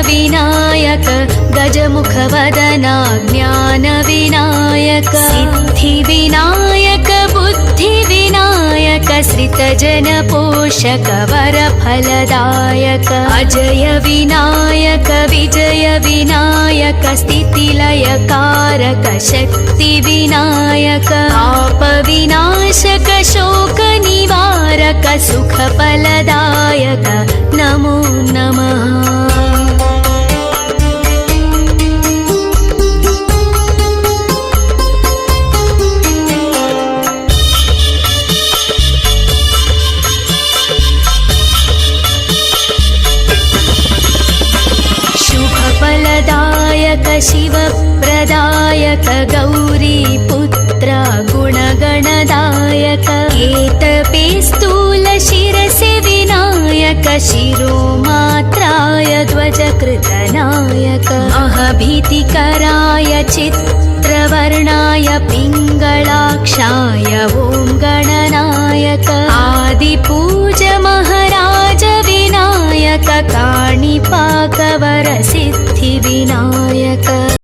विनायक गजमुखवदना ज्ञानविनायक सिद्धिविनायक बुद्धिविनायक श्रितजनपोषक वरफलदायक अजय विनायक विजय विनायक स्थितिलयकारक शक्तिविनायक पापविनाशक शोकनिवारक सुखफलदायक नमो नमः। शुभफलदायक शिवप्रदायक गौरीपुत्र गुणगणदायक केतपे स्थूलशिरसि विनायक शिरोमात्राय ध्वजकृतनायक अहभीतिकराय चित्रवर्णाय पिङ्गलाक्षाय ॐ गणनायक आदिपूज महाराज विनायक काणिपाकवर सिद्धिविनायक।